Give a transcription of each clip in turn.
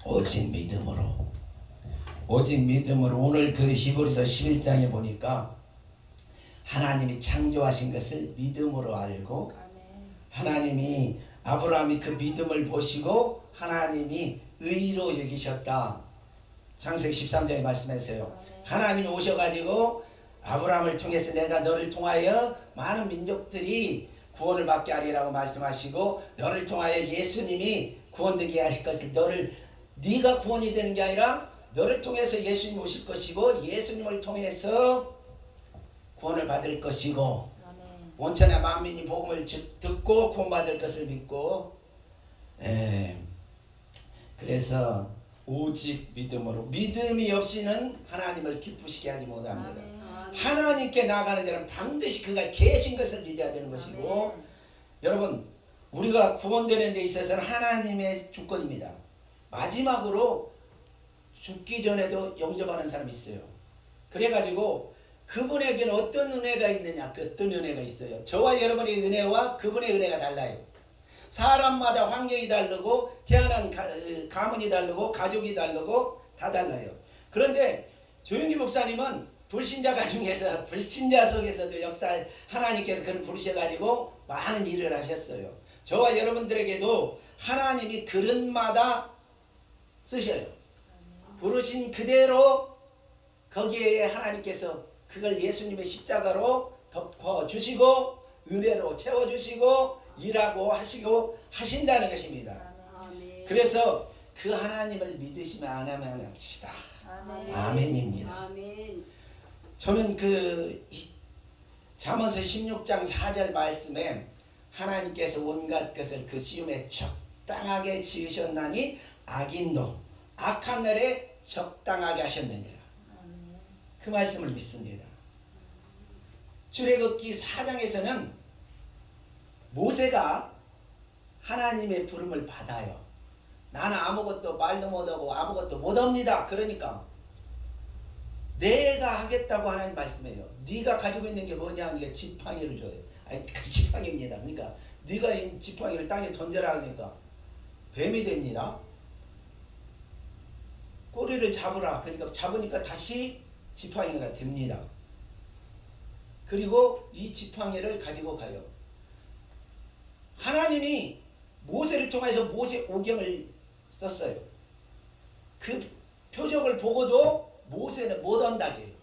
오직 믿음으로. 오직 믿음으로. 오늘 그 히브리서 11장에 보니까 하나님이 창조하신 것을 믿음으로 알고, 하나님이 아브라함이 그 믿음을 보시고 하나님이 의로 여기셨다. 창세기 13장에 말씀했어요. 하나님이 오셔가지고 아브라함을 통해서 내가 너를 통하여 많은 민족들이 구원을 받게 하리라고 말씀하시고, 너를 통하여 예수님이 구원되게 하실 것을, 네가 구원이 되는 게 아니라 너를 통해서 예수님 오실 것이고 예수님을 통해서 구원을 받을 것이고, 온천의 만민이 복음을 듣고 구원받을 것을 믿고, 그래서 오직 믿음으로. 믿음이 없이는 하나님을 기쁘시게 하지 못합니다. 하나님께 나아가는 자는 반드시 그가 계신 것을 믿어야 되는 것이고, 여러분, 우리가 구원되는 데 있어서는 하나님의 주권입니다. 마지막으로 죽기 전에도 영접하는 사람이 있어요. 그래가지고 그분에게는 어떤 은혜가 있느냐, 어떤 은혜가 있어요. 저와 여러분의 은혜와 그분의 은혜가 달라요. 사람마다 환경이 다르고 태어난 가문이 다르고 가족이 다르고 다 달라요. 그런데 조용기 목사님은 불신자 중에서, 불신자 속에서도 하나님께서 그를 부르셔가지고 많은 일을 하셨어요. 저와 여러분들에게도 하나님이 그릇마다 쓰셔요. 부르신 그대로 거기에 하나님께서 그걸 예수님의 십자가로 덮어주시고 은혜로 채워주시고 일하고 하시고 하신다는 것입니다. 그래서 그 하나님을 믿으시면 안 하면 합시다. 아멘입니다. 아멘. 저는 그 잠언서 16장 4절 말씀에 하나님께서 온갖 것을 그 시험에 적당하게 지으셨나니 악인도 악한 날에 적당하게 하셨느니라. 그 말씀을 믿습니다. 출애굽기 4장에서는 모세가 하나님의 부름을 받아요. 나는 아무것도 말도 못하고 아무것도 못합니다. 그러니까 내가 하겠다고 하나님 말씀해요. 네가 가지고 있는 게 뭐냐 하니까 지팡이를 줘요. 아니, 그 지팡이입니다. 그러니까 네가 이 지팡이를 땅에 던져라 하니까 뱀이 됩니다. 꼬리를 잡으라. 그러니까 잡으니까 다시 지팡이가 됩니다. 그리고 이 지팡이를 가지고 가요. 하나님이 모세를 통해서 모세 오경을 썼어요. 그 표적을 보고도 모세는 못한다고 해요.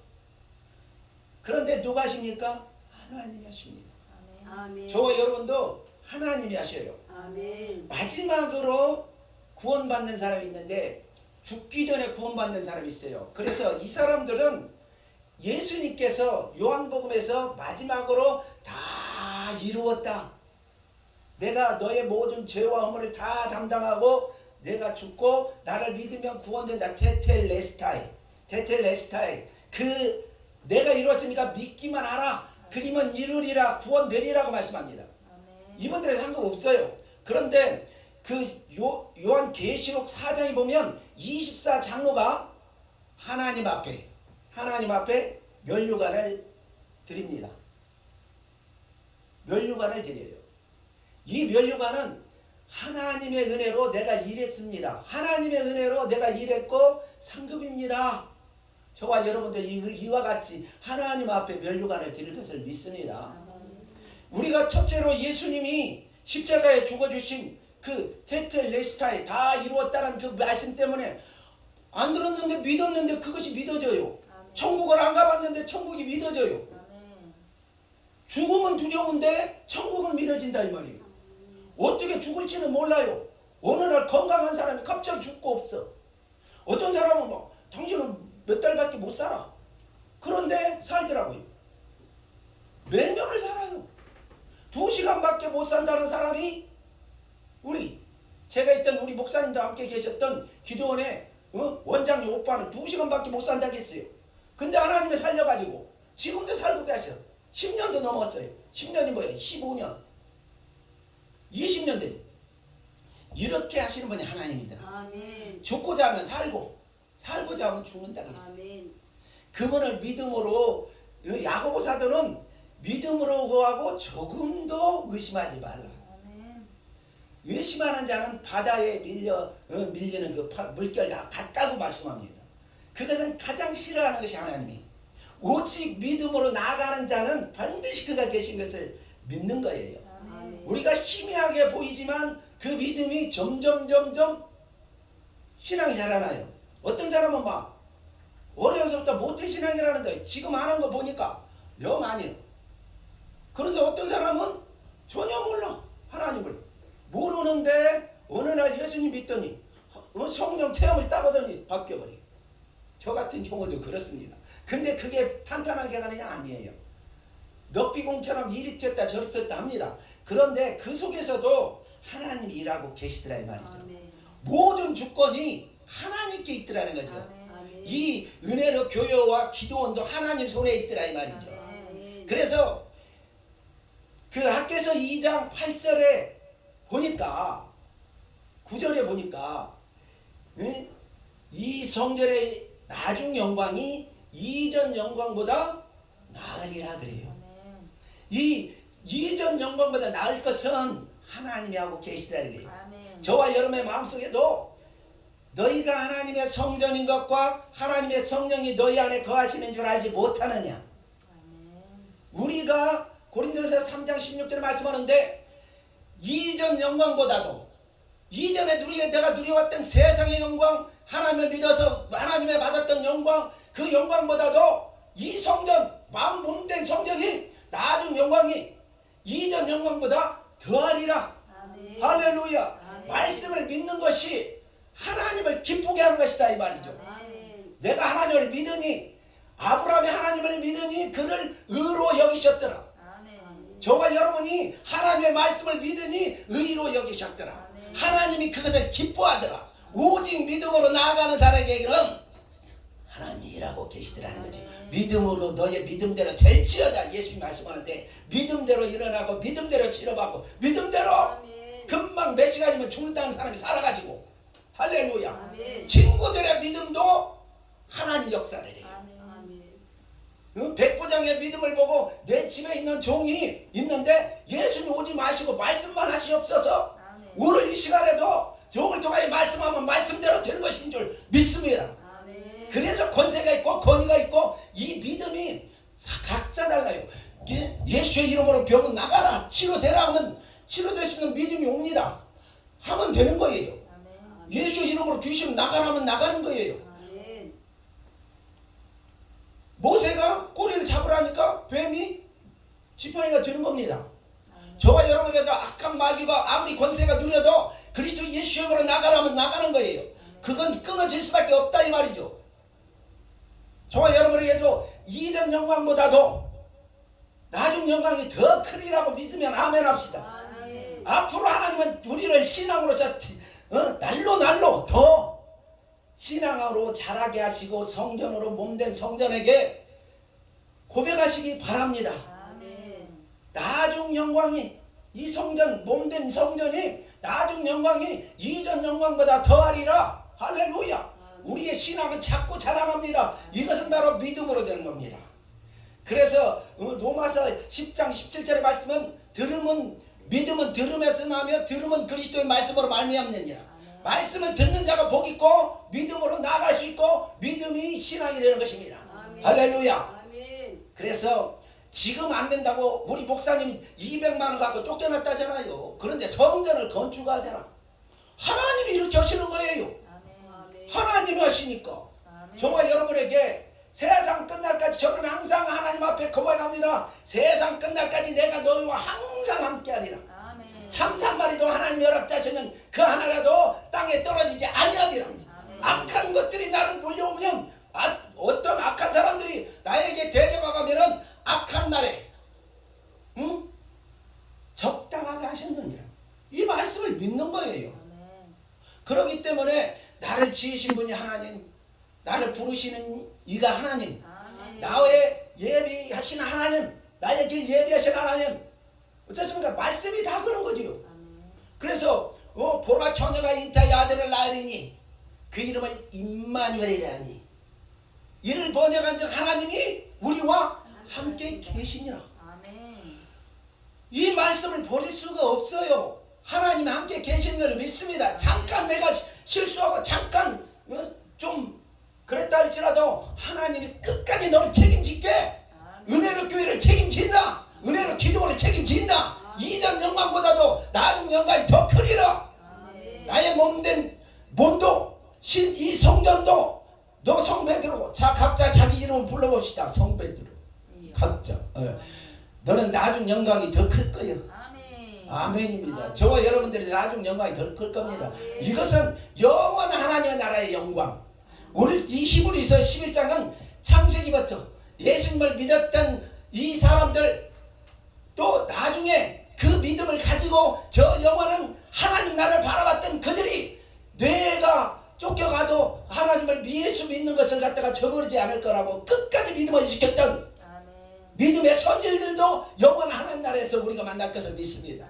그런데 누가 하십니까? 하나님이 하십니다. 아멘. 저와 여러분도 하나님이 하셔요. 아멘. 마지막으로 구원받는 사람이 있는데 죽기 전에 구원받는 사람이 있어요. 그래서 이 사람들은 예수님께서 요한복음에서 마지막으로 다 이루었다. 내가 너의 모든 죄와 허물을 다 담당하고 내가 죽고 나를 믿으면 구원된다. 테텔레스타이. 그 내가 이루었으니까 믿기만 하라. 그리면 이루리라. 구원되리라고 말씀합니다. 이분들의 상관없어요. 그런데 그 요한 계시록 4장에 보면 24장로가 하나님 앞에 면류관을 드립니다. 면류관을 드려요. 이 면류관은 하나님의 은혜로 내가 일했습니다. 하나님의 은혜로 내가 일했고 상급입니다. 저와 여러분들 이와 같이 하나님 앞에 면류관을 드릴 것을 믿습니다. 우리가 첫째로 예수님이 십자가에 죽어주신 그 테텔레스타에 다 이루었다는 그 말씀 때문에 안 들었는데 믿었는데 그것이 믿어져요. 천국을 안 가봤는데 천국이 믿어져요. 죽음은 두려운데 천국은 믿어진다 이 말이에요. 어떻게 죽을지는 몰라요. 어느 날 건강한 사람이 갑자기 죽고 없어. 어떤 사람은 뭐 당신은 몇 달밖에 못 살아. 그런데 살더라고요. 몇 년을 살아요. 2시간밖에 못 산다는 사람이 제가 있던 우리 목사님도 함께 계셨던 기도원의 원장님 오빠는 2시간밖에 못 산다고 했어요. 근데 하나님이 살려가지고 지금도 살고 계셔. 10년도 넘었어요. 10년이 뭐예요? 15년 20년 된 이렇게 하시는 분이 하나님이다. 아멘. 죽고자 하면 살고자 하면 죽는다고 했어요. 아멘. 그분을 믿음으로, 야고보 사도는 믿음으로 구하고 조금도 의심하지 말라. 아멘. 의심하는 자는 바다에 밀리는 그 물결 같다고 말씀합니다. 그것은 가장 싫어하는 것이 하나님이. 오직 믿음으로 나아가는 자는 반드시 그가 계신 것을 믿는 거예요. 우리가 희미하게 보이지만 그 믿음이 점점 신앙이 자라나요. 어떤 사람은 막 어려서부터 모태신앙이라는데 지금 하는 거 보니까 영 아니에요. 그런데 어떤 사람은 전혀 몰라. 하나님을 모르는데 어느 날 예수님 믿더니 성령 체험을 따보더니 바뀌어버리고. 저 같은 경우도 그렇습니다. 근데 그게 탄탄하게 가느냐? 아니에요. 넉비공처럼 이리 튀었다 저리 튀었다 합니다. 그런데 그 속에서도 하나님이 일하고 계시더라 이 말이죠. 아멘. 모든 주권이 하나님께 있더라는 거죠. 아멘. 이 은혜로 교회와 기도원도 하나님 손에 있더라 이 말이죠. 아멘. 그래서 그 학개서 2장 8절에 보니까 9절에 보니까 이 성전의 나중 영광이 이전 영광보다 나으리라 그래요. 이 이전 영광보다 나을 것은 하나님이 하고 계시다는 거예요. 아멘. 저와 여러분의 마음속에도 너희가 하나님의 성전인 것과 하나님의 성령이 너희 안에 거하시는 줄 알지 못하느냐. 아멘. 우리가 고린도서 3장 16절에 말씀하는데 이전 영광보다도 이전에 내가 누려왔던 세상의 영광, 하나님을 믿어서 하나님의 받았던 영광, 그 영광보다도 이 성전, 마음 몸된 성전이 나중 영광이 이전 영광보다 더하리라. 아멘. 할렐루야. 아멘. 말씀을 믿는 것이 하나님을 기쁘게 하는 것이다 이 말이죠. 아멘. 내가 하나님을 믿으니 아브라함이 하나님을 믿으니 그를 의로 여기셨더라. 아멘. 저와 여러분이 하나님의 말씀을 믿으니 의로 여기셨더라. 아멘. 하나님이 그것을 기뻐하더라. 오직 믿음으로 나아가는 사람에게는 하나님이 일하고 계시더라는 거지. 믿음으로 너의 믿음대로 될지어다 예수님 말씀하는데 믿음대로 일어나고 믿음대로 치료받고 믿음대로 아멘. 금방 몇 시간이면 죽는다는 사람이 살아가지고 할렐루야. 아멘. 친구들의 믿음도 하나님 역사를 해요. 백부장의 믿음을 보고 내 집에 있는 종이 있는데 예수님 오지 마시고 말씀만 하시옵소서. 아멘. 오늘 이 시간에도 종을 통하여 말씀하면 말씀대로 되는 것인 줄 믿습니다. 그래서 권세가 있고 권위가 있고 이 믿음이 각자 달라요. 예수의 이름으로 병은 나가라 치료되라 하면 치료될 수 있는 믿음이 옵니다. 하면 되는 거예요. 아멘. 예수의 이름으로 귀신 나가라 하면 나가는 거예요. 아멘. 모세가 꼬리를 잡으라니까 뱀이 지팡이가 되는 겁니다. 아멘. 저와 여러분에서 악한 마귀가 아무리 권세가 누려도 그리스도 예수의 이름으로 나가라 하면 나가는 거예요. 아멘. 그건 끊어질 수밖에 없다 이 말이죠. 저와 여러분에게도 이전 영광보다도 나중 영광이 더 크리라고 믿으면 아멘 합시다. 아멘. 앞으로 하나님은 우리를 신앙으로서 날로 더 신앙으로 자라게 하시고 성전으로 몸된 성전에게 고백하시기 바랍니다. 아멘. 나중 영광이 이 성전 몸된 성전이 나중 영광이 이전 영광보다 더하리라. 할렐루야. 우리의 신앙은 자꾸 자라납니다. 이것은 바로 믿음으로 되는 겁니다. 그래서 로마서 10장 17절의 말씀은 믿음은 들음에서 나며 들음은 그리스도의 말씀으로 말미암느니라. 말씀을 듣는 자가 복 있고 믿음으로 나아갈 수 있고 믿음이 신앙이 되는 것입니다. 아멘. 할렐루야. 아멘. 그래서 지금 안 된다고 우리 목사님이 200만 원 갖고 쫓겨났다잖아요. 그런데 성전을 건축하잖아. 하나님이 이렇게 하시는 거예요. 하나님이 하시니까. 아멘. 저와 여러분에게 세상 끝날까지 저는 항상 하나님 앞에 고백합니다. 세상 끝날까지 내가 너희와 항상 함께하리라. 참산마리도 하나님이 허락하시면 그 하나라도 땅에 떨어지지 아니하리라. 악한 것들이 나를 몰려오면 어떤 악한 사람들이 나에게 대적하면은 악한 날에 적당하게 하셨느니라. 이 말씀을 믿는 거예요. 아멘. 그렇기 때문에 나를 지으신 분이 하나님, 나를 부르시는 이가 하나님, 아멘. 나의 예비하신 하나님, 나의 길 예비하신 하나님. 어떻습니까? 말씀이 다 그런 거지요. 아멘. 그래서 보라 처녀가 잉타의 아들을 낳으리니 그 이름을 임마누엘이라니. 이를 번역한 즉 하나님이 우리와 함께 계시니라. 아멘. 이 말씀을 버릴 수가 없어요. 하나님이 함께 계시는 걸 믿습니다. 잠깐 내가 실수하고 잠깐 좀 그랬다 할지라도 하나님이 끝까지 너를 책임질게. 은혜로 교회를 책임진다. 은혜로 기도를 책임진다. 이전 영광보다도 나중 영광이 더 크리라. 나의 몸도 이 성전도 너 성배들로 자 각자 자기 이름을 불러봅시다. 성배들로 각자 너는 나중 영광이 더 클 거예요. 아멘입니다. 저와 여러분들이 나중 영광이 더 클 겁니다. 이것은 영원한 하나님의 나라의 영광. 오늘 이 히브리서 11장은 창세기부터 예수님을 믿었던 이 사람들 또 나중에 그 믿음을 가지고 저 영원한 하나님 나라를 바라봤던 그들이 뇌가 쫓겨가도 하나님을 예수 믿는 것을 갖다가 저버리지 않을 거라고 끝까지 믿음을 지켰던 믿음의 선질들도 영원한 하나님 나라에서 우리가 만날 것을 믿습니다.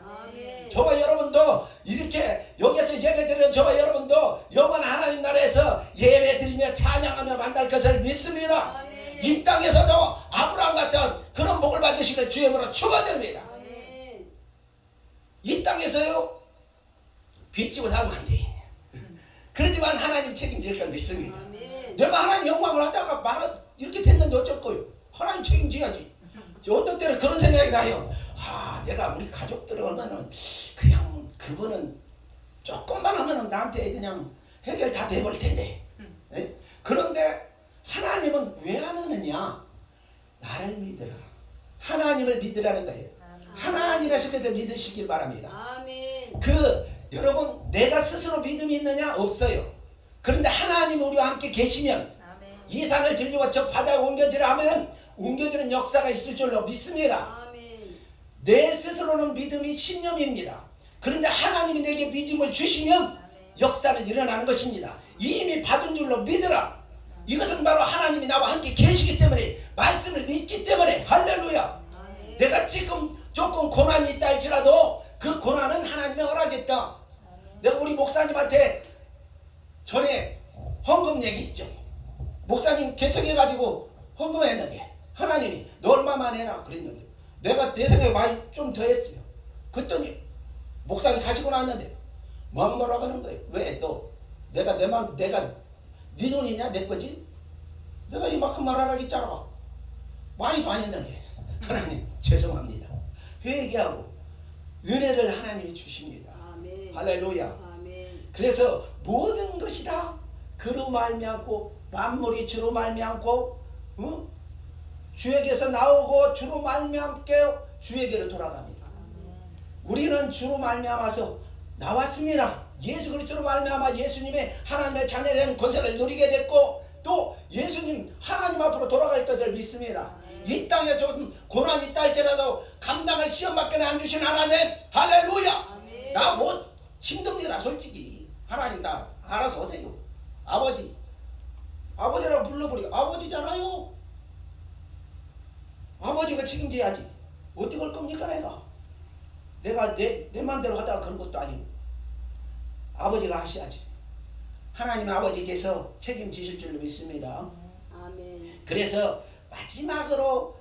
저와 여러분도 이렇게 여기서 예배드리는 저와 여러분도 영원한 하나님 나라에서 예배드리며 찬양하며 만날 것을 믿습니다. 이 땅에서도 아브라함 같은 그런 복을 받으시길 주의 이름으로 축원드립니다. 이 땅에서요 빚지고 살면 안 돼. 그렇지만 하나님 책임질 걸 믿습니다. 내가 하나님 영광을 하다가 말아 이렇게 됐는데 어쩔 거요. 하나님 책임져야지. 어떤 때는 그런 생각이 나요. 내가 우리 가족들 얼마나 그냥 그분은 조금만 하면 나한테 그냥 해결 다 돼버릴 텐데. 네? 그런데 하나님은 왜 안 하느냐? 나를 믿으라. 하나님을 믿으라는 거예요. 하나님의 손에서 믿으시길 바랍니다. 여러분 내가 스스로 믿음이 있느냐? 없어요. 그런데 하나님이 우리와 함께 계시면 이 산을 들리고 저 바다에 옮겨지라 하면 옮겨지는 역사가 있을 줄로 믿습니다. 내 스스로는 믿음이 신념입니다. 그런데 하나님이 내게 믿음을 주시면 역사는 일어나는 것입니다. 이미 받은 줄로 믿으라. 이것은 바로 하나님이 나와 함께 계시기 때문에 말씀을 믿기 때문에 할렐루야. 내가 지금 조금 고난이 있다 할지라도 그 고난은 하나님의 허락이었다. 내가 우리 목사님한테 전에 헌금 얘기 있죠. 목사님 개척해가지고 헌금했는데 하나님이 너 얼마만 해라 그랬는데 내가 내 생각에 많이 좀 더 했어요. 그랬더니 목사님 가지고 나왔는데 뭐라고 하는 거예요. 왜 또 내가 네 돈이냐 내 거지? 내가 이만큼 말하라고 했잖아. 많이도 안 했는데 하나님 죄송합니다. 회개하고 은혜를 하나님이 주십니다. 할렐루야. 그래서 모든 것이 다 그로 말미암고 만물이 주로 말미암고 주에게서 나오고 주로 말미암게 주에게로 돌아갑니다. 우리는 주로 말미암아서 나왔습니다. 예수 그리스도로 말미암아 예수님의 하나님의 자녀된 권세를 누리게 됐고 또 예수님 하나님 앞으로 돌아갈 것을 믿습니다. 이 땅에 좀 고난이 있다 할지라도 감당할 시험밖에 안 주신 하나님 할렐루야. 나 뭐 힘듭니다. 솔직히 하나님 다 알아서 오세요. 아버지라고 불러버려. 아버지잖아요. 아버지가 책임져야지. 어떻게 할 겁니까 내가 내 맘대로 하다가 그런 것도 아니고 아버지가 하셔야지. 하나님 아버지께서 책임지실 줄로 믿습니다. 그래서 마지막으로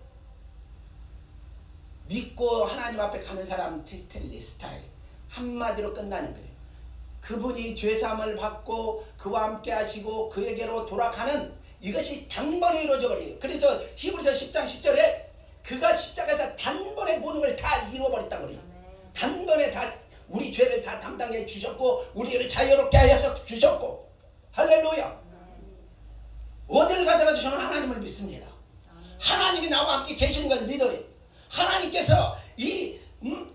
믿고 하나님 앞에 가는 사람 테스텔레스타일 한마디로 끝나는 거예요. 그분이 죄사함을 받고 그와 함께 하시고 그에게로 돌아가는 이것이 단번에 이루어져 버려요. 그래서 히브리서 10장 10절에 그가 십자가에서 단번에 모든 걸 다 이루어버렸다고 그래요. 단번에 다 우리 죄를 다 담당해 주셨고 우리를 자유롭게 하여 주셨고 할렐루야. 어딜 가더라도 저는 하나님을 믿습니다. 하나님이 나와 함께 계시는 걸 믿어요. 하나님께서 이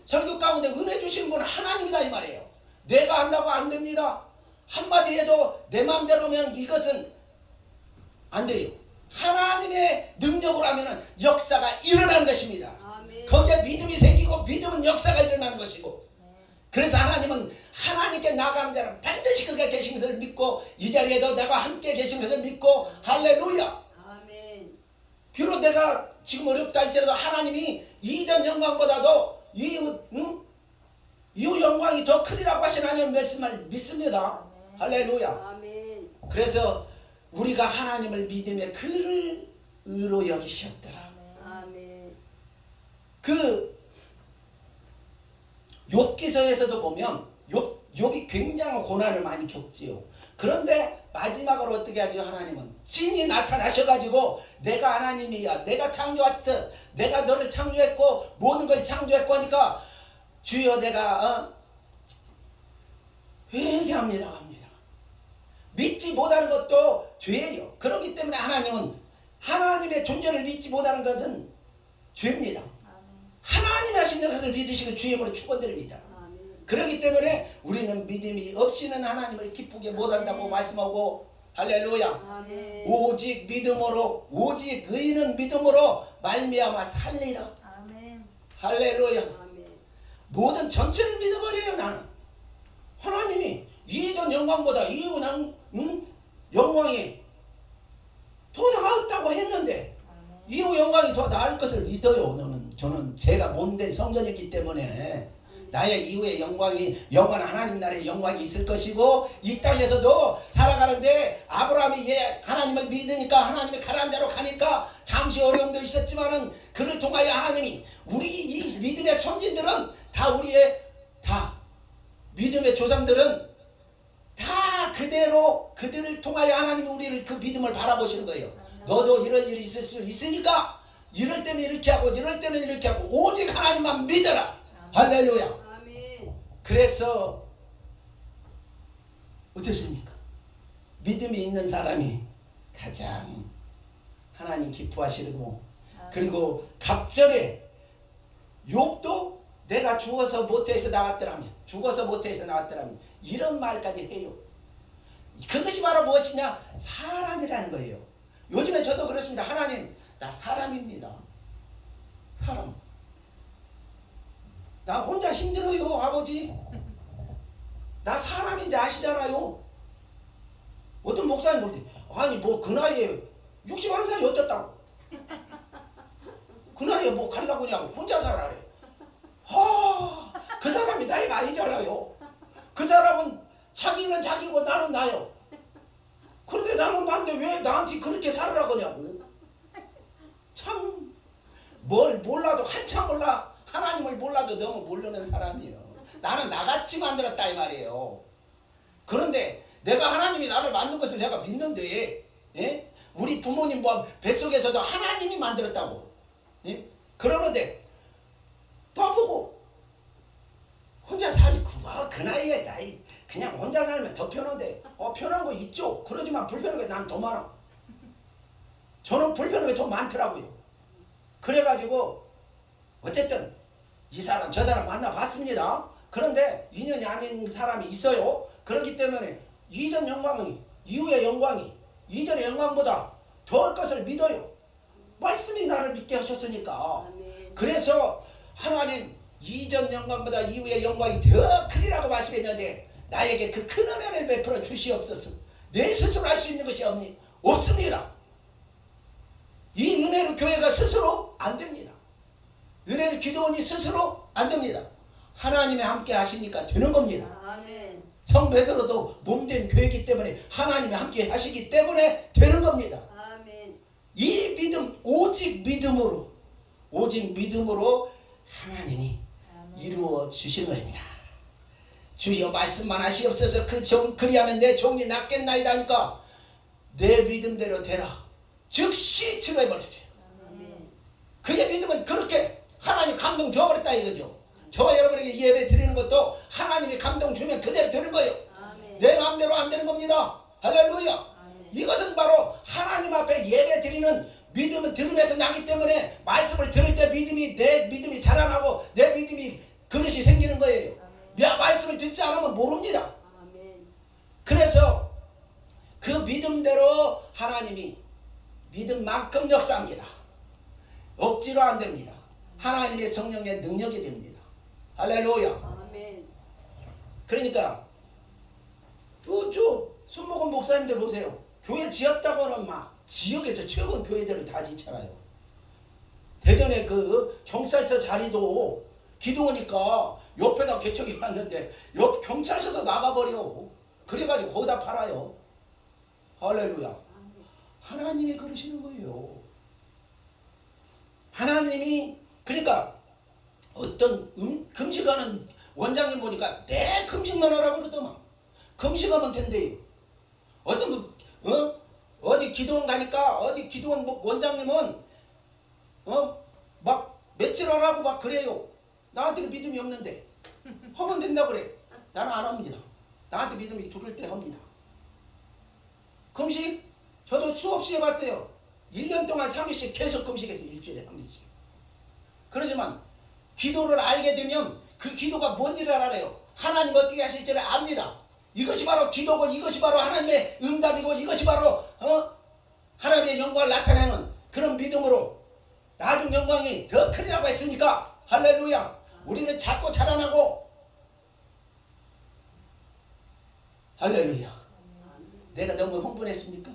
설교 가운데 은혜 주신 분은 하나님이다 이 말이에요. 내가 한다고 안 됩니다. 한마디 해도 내 마음대로 하면 이것은 안 돼요. 하나님의 능력으로 하면 역사가 일어나는 것입니다. 거기에 믿음이 생기고 믿음은 역사가 일어나는 것이고 그래서 하나님은 하나님께 나가는 자는 반드시 그가 계신 것을 믿고 이 자리에도 내가 함께 계신 것을 믿고 할렐루야. 비록 내가 지금 어렵다 할지라도 하나님이 이전 영광보다도 이후 영광이 더 크리라고 하신 하나님의 말씀을 믿습니다. 할렐루야. 그래서 우리가 하나님을 믿음에 그를 의로 여기셨더라. 그 욥기서에서도 보면 욥이 굉장한 고난을 많이 겪지요. 그런데 마지막으로 어떻게 하죠? 하나님은 진이 나타나셔가지고 내가 하나님이야, 내가 창조했어, 내가 너를 창조했고 모든 걸 창조했고 하니까 주여 내가 회개합니다 합니다. 믿지 못하는 것도 죄예요. 그렇기 때문에 하나님은 하나님의 존재를 믿지 못하는 것은 죄입니다. 하나님이 하시는 것을 믿으시고 주의 이름으로 축원드립니다. 그렇기 때문에 우리는 믿음이 없이는 하나님을 기쁘게 못한다고 말씀하고, 할렐루야. 아멘. 오직 믿음으로, 오직 의인은 믿음으로 말미암아 살리라. 아멘. 할렐루야. 아멘. 모든 전체를 믿어버려요. 나는 하나님이 이전 영광보다 이후 영광이 더 나았다고 했는데 이후 영광이 더 나을 것을 믿어요. 저는 제가 몸된 성전이기 때문에 나의 이후의 영광이, 영원한 하나님 나라의 영광이 있을 것이고, 이 땅에서도 살아가는데 아브라함이 하나님을 믿으니까 하나님이 가라는 대로 가니까 잠시 어려움도 있었지만은 그를 통하여 하나님이, 우리 이 믿음의 선진들은 다 다 믿음의 조상들은 다 그대로 그들을 통하여 하나님이 우리를 그 믿음을 바라보시는 거예요. 너도 이런 일이 있을 수 있으니까 이럴 때는 이렇게 하고 이럴 때는 이렇게 하고 오직 하나님만 믿어라. 할렐루야. 그래서 어떻습니까? 믿음이 있는 사람이 가장 하나님 기뻐하시고, 그리고 갑절에 욥도 내가 죽어서 모태에서 나왔더라면 이런 말까지 해요. 그것이 바로 무엇이냐? 사람이라는 거예요. 요즘에 저도 그렇습니다. 하나님, 나 사람입니다. 사람. 나 혼자 힘들어요, 아버지. 나 사람인지 아시잖아요. 어떤 목사님 볼 때, 아니 뭐 그 나이에 61살이 어쩌다고, 그 나이에 뭐 가려고 그냥 혼자 살아래. 그 사람이 나이가 아니잖아요. 그 사람은 자기는 자기고 나는 나요. 그런데 나는 나인데 왜 나한테 그렇게 살으라고 하냐고. 참, 뭘 몰라도 한참 몰라. 하나님을 몰라도 너무 모르는 사람이에요. 나는 나같이 만들었다 이 말이에요. 그런데 내가 하나님이 나를 만든 것을 내가 믿는데, 예? 우리 부모님 뭐 뱃속에서도 하나님이 만들었다고, 예? 그러는데 또보고 혼자 살고, 그 나이에 나이 그냥 혼자 살면 더 편한데, 편한 거 있죠. 그러지만 불편한 게 난 더 많아. 저는 불편한 게 더 많더라고요. 그래가지고 어쨌든 이 사람 저 사람 만나봤습니다. 그런데 인연이 아닌 사람이 있어요. 그렇기 때문에 이전 영광이, 이후의 영광이 이전의 영광보다 더할 것을 믿어요. 말씀이 나를 믿게 하셨으니까. 그래서 하나님 이전 영광보다 이후의 영광이 더 크리라고 말씀했는데 나에게 그 큰 은혜를 베풀어 주시옵소서. 내 스스로 할 수 있는 것이 없습니다. 이 은혜로 교회가 스스로 안 됩니다. 은혜로 기도원이 스스로 안 됩니다. 하나님이 함께 하시니까 되는 겁니다. 아멘. 성 베드로도 몸된 교회이기 때문에 하나님이 함께 하시기 때문에 되는 겁니다. 아멘. 이 믿음, 오직 믿음으로 하나님이 이루어 주시는 것입니다. 주여 말씀만 하시옵소서. 그리하면 내 종이 낫겠나이다 하니까 내 믿음대로 되라. 즉시 치료해버렸어요. 그의 믿음은 그렇게 하나님 감동 줘버렸다 이거죠. 저와 여러분에게 예배 드리는 것도 하나님이 감동 주면 그대로 되는 거예요. 아멘. 내 마음대로 안 되는 겁니다. 할렐루야. 아멘. 이것은 바로 하나님 앞에 예배 드리는 믿음은 들음에서 나기 때문에 말씀을 들을 때 내 믿음이 자라나고 내 믿음이 그릇이 생기는 거예요. 내 말씀을 듣지 않으면 모릅니다. 아멘. 그래서 그 믿음대로 하나님이 믿음만큼 역사합니다. 억지로 안 됩니다. 하나님의 성령의 능력이 됩니다. 할렐루야. 아멘. 그러니까 저 순복음 목사님들 보세요. 교회 지었다고는 막 지역에서 최고의 교회들을 다 짓잖아요. 대전에 그 경찰서 자리도 기도하니까 옆에다 개척이 왔는데 옆 경찰서도 나가버려. 그래가지고 거기다 팔아요. 할렐루야. 하나님이 그러시는 거예요. 하나님이 그러니까 어떤 금식하는 원장님 보니까 내 금식만 하라고 그러더만. 금식하면 된대요. 어떤 분 어디 기도원 가니까 어디 기도원 원장님은 막 며칠 하라고 막 그래요. 나한테는 믿음이 없는데 하면 된다 그래. 나는 안 합니다. 나한테 믿음이 두를 때 합니다. 금식 저도 수없이 해봤어요. 1년 동안 3일씩 계속 금식해서 일주일에 3일씩. 그러지만 기도를 알게 되면 그 기도가 뭔지를 알아요. 하나님 어떻게 하실지를 압니다. 이것이 바로 기도고 이것이 바로 하나님의 응답이고 이것이 바로 하나님의 영광을 나타내는 그런 믿음으로 나중 영광이 더 크리라고 했으니까 할렐루야. 우리는 자꾸 자라나고 할렐루야. 내가 너무 흥분했습니까?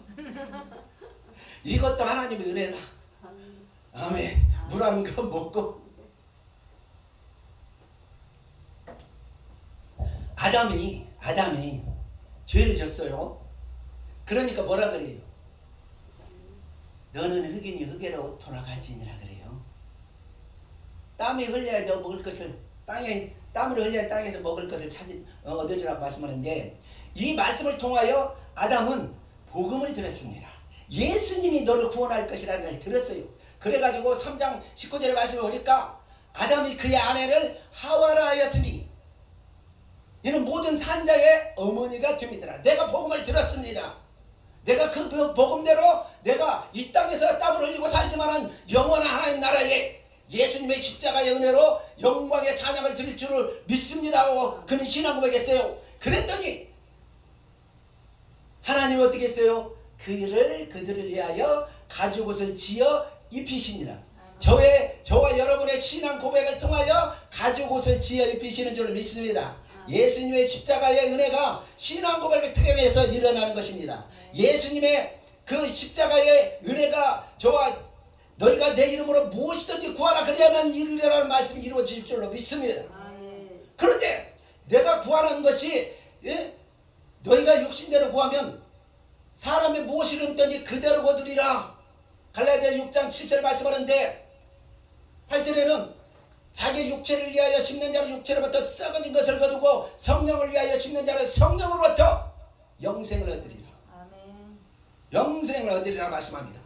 이것도 하나님의 은혜다. 아멘. 물 한 컵 먹고 아담이 죄를 졌어요. 그러니까 뭐라 그래요? 너는 흙이니 흙으로 돌아갈지니라 그래요. 땀이 흘려야 너 먹을 것을 땀을 흘려야 땅에서 먹을 것을 얻으리라고 말씀하는데 이 말씀을 통하여 아담은 복음을 들었습니다. 예수님이 너를 구원할 것이라는 것을 들었어요. 그래가지고 3장 19절의 말씀을 보니까 아담이 그의 아내를 하와라 하였으니 이는 모든 산자의 어머니가 됩니다. 내가 복음을 들었습니다. 내가 그 복음대로 내가 이 땅에서 땀을 흘리고 살지만은 영원한 하나님 나라에 예수님의 십자가의 은혜로 영광의 찬양을 드릴 줄을 믿습니다 하고 그는 신앙 고백했어요. 그랬더니 하나님이 어떻게 했어요? 그들을 위하여 가죽옷을 지어 입히시니라. 저와 여러분의 신앙 고백을 통하여 가죽옷을 지어 입히시는 줄을 믿습니다. 예수님의 십자가의 은혜가 신앙 고백을 통해서 일어나는 것입니다. 예수님의 그 십자가의 은혜가 저와 너희가 내 이름으로 무엇이든지 구하라 그리하면 이루리라는 말씀이 이루어질 줄로 믿습니다. 그런데 내가 구하는 것이 너희가 육신대로 구하면 사람이 무엇을 얻든지 그대로 거두리라. 갈라디아 6장 7절 말씀하는데 8절에는 자기 육체를 위하여 심는 자는 육체로부터 썩어진 것을 거두고 성령을 위하여 심는 자는 성령으로부터 영생을 얻으리라. 아멘. 영생을 얻으리라 말씀합니다.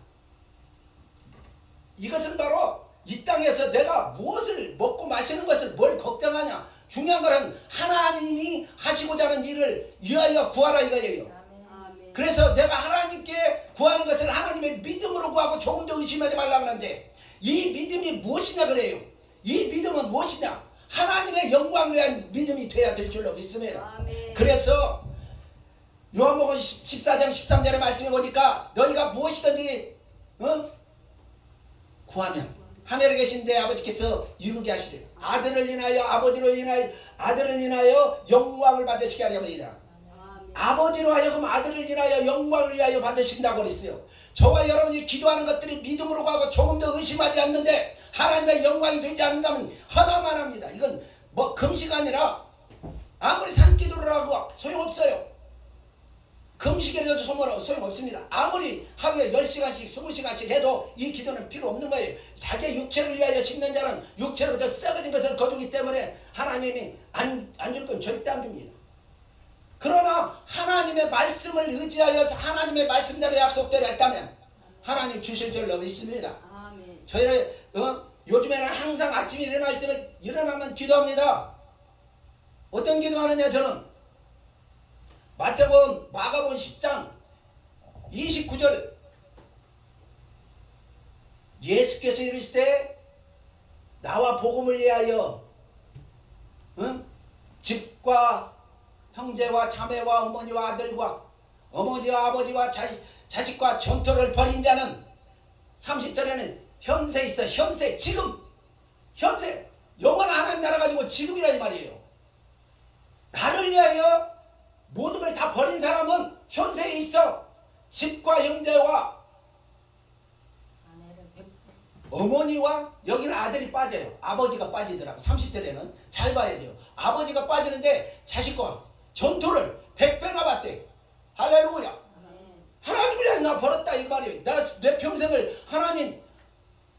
이것은 바로 이 땅에서 내가 무엇을 먹고 마시는 것을 뭘 걱정하냐. 중요한 것은 하나님이 하시고자 하는 일을 위하여 구하라 이거예요. 아멘. 그래서 내가 하나님께 구하는 것을 하나님의 믿음으로 구하고 조금 더 의심하지 말라고 하는데 이 믿음이 무엇이냐 그래요. 이 믿음은 무엇이냐. 하나님의 영광을 위한 믿음이 돼야 될 줄로 믿습니다. 아멘. 그래서 요한복음 14장 13절의 말씀에 보니까 너희가 무엇이든지 구하면 하늘에 계신 내 아버지께서 이루게 하시리라. 아들을 인하여 아들을 인하여 영광을 받으시게 하려니라. 아버지로 하여금 아들을 인하여 영광을 위하여 받으신다고 그랬어요. 저와 여러분이 기도하는 것들이 믿음으로 가고 조금 더 의심하지 않는데 하나님의 영광이 되지 않는다면 하나만 합니다. 이건 뭐 금식 아니라 아무리 산기도를 하고 소용없어요. 금식이라도 소용없습니다. 아무리 하루에 10시간씩 20시간씩 해도 이 기도는 필요 없는 거예요. 자기의 육체를 위하여 심는 자는 육체로부터 썩어진 것을 거두기 때문에 하나님이 안 줄 건 절대 안 줍니다. 그러나 하나님의 말씀을 의지하여서 하나님의 말씀대로 약속대로 했다면 하나님 주실 줄로 믿습니다. 아멘. 저희는 요즘에는 항상 아침에 일어나면 기도합니다. 어떤 기도하느냐. 저는 마가복음 10장 29절 예수께서 이르시되 나와 복음을 위하여 집과 형제와 자매와 어머니와 아들과 어머니와 아버지와 자식과 전토를 벌인 자는 30절에는 현세 있어. 현세 지금 현세 영원한 하나님 나라 가지고 지금이라니 말이에요. 나를 위하여 모든 걸 다 버린 사람은 현세에 있어. 집과 형제와 어머니와 여기는 아들이 빠져요. 아버지가 빠지더라고. 30절에는 잘 봐야 돼요. 아버지가 빠지는데 자식과 전투를 100배나 받대. 할렐루야. 하나님을 위해 나 벌었다 이 말이에요. 내 평생을 하나님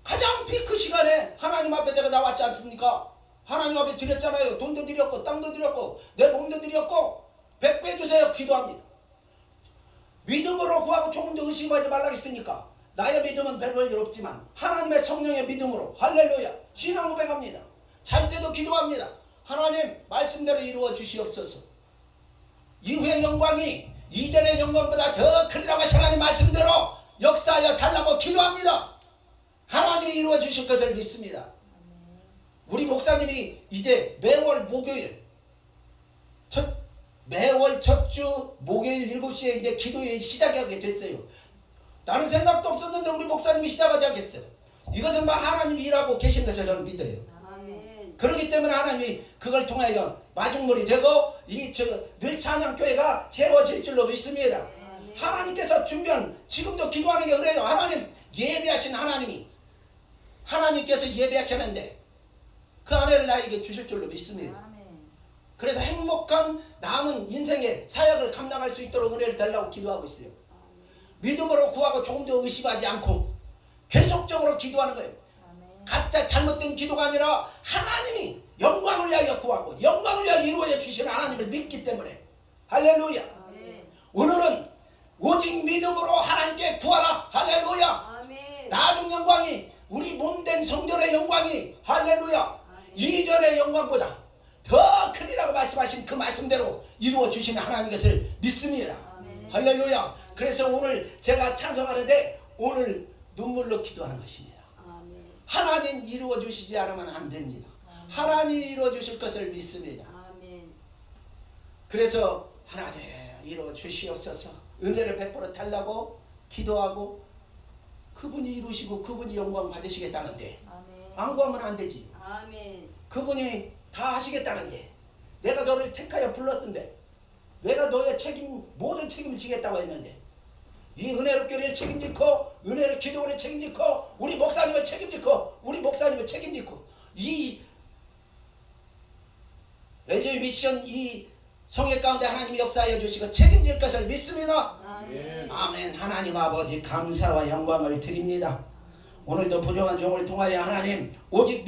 가장 피크 시간에 하나님 앞에 내가 나왔지 않습니까? 하나님 앞에 드렸잖아요. 돈도 드렸고 땅도 드렸고 내 몸도 드렸고 100배 주세요. 기도합니다. 믿음으로 구하고 조금 더 의심하지 말라 했으니까 나의 믿음은 별 볼 일 없지만 하나님의 성령의 믿음으로 할렐루야 신앙 고백합니다. 잘 때도 기도합니다. 하나님 말씀대로 이루어 주시옵소서. 이후의 영광이 이전의 영광보다 더 크리라고 하신 하나님 말씀대로 역사하여 달라고 기도합니다. 하나님이 이루어 주실 것을 믿습니다. 우리 목사님이 이제 매월 목요일 매월 첫 주 목요일 7시에 이제 기도회 시작하게 됐어요. 나는 생각도 없었는데 우리 목사님이 시작하지 않겠어요. 이것은 막 하나님이 일하고 계신 것을 저는 믿어요. 아멘. 그렇기 때문에 하나님이 그걸 통하여 마중물이 되고 늘 찬양교회가 채워질 줄로 믿습니다. 아멘. 하나님께서 준비한 지금도 기도하는 게 그래요. 하나님 예배하신 하나님이 하나님께서 예배하셨는데 그 안에를 나에게 주실 줄로 믿습니다. 아멘. 그래서 행복한 남은 인생의 사역을 감당할 수 있도록 은혜를 달라고 기도하고 있어요. 믿음으로 구하고 조금 더 의심하지 않고 계속적으로 기도하는 거예요. 아멘. 가짜 잘못된 기도가 아니라 하나님이 영광을 위하여 구하고 영광을 위하여 이루어 주시는 하나님을 믿기 때문에 할렐루야. 아멘. 오늘은 오직 믿음으로 하나님께 구하라. 할렐루야. 아멘. 나중 영광이 우리 몸된 성전의 영광이 할렐루야 이전의 영광보다 더 크리라고 말씀하신 그 말씀대로 이루어 주시는 하나님 것을 믿습니다. 아멘. 할렐루야. 그래서 오늘 제가 찬송하는데 오늘 눈물로 기도하는 것입니다. 아멘. 하나님 이루어 주시지 않으면 안 됩니다. 하나님이 이루어 주실 것을 믿습니다. 아멘. 그래서 하나님 이루어 주시옵소서. 은혜를 베풀어 달라고 기도하고 그분이 이루시고 그분이 영광 받으시겠다는데 아멘. 안 구하면 안 되지. 아멘. 그분이 다 하시겠다는데 내가 너를 택하여 불렀는데 내가 너의 모든 책임을 지겠다고 했는데 이 은혜로 교회를 책임지고 은혜로 기도원을 책임지고 우리 목사님을 책임지고 우리 목사님을 책임지고 이 LG 미션 이 성회 가운데 하나님이 역사하여 주시고 책임질 것을 믿습니다. 아멘. 아멘. 하나님 아버지 감사와 영광을 드립니다. 오늘도 부정한 종을 통하여 하나님 오직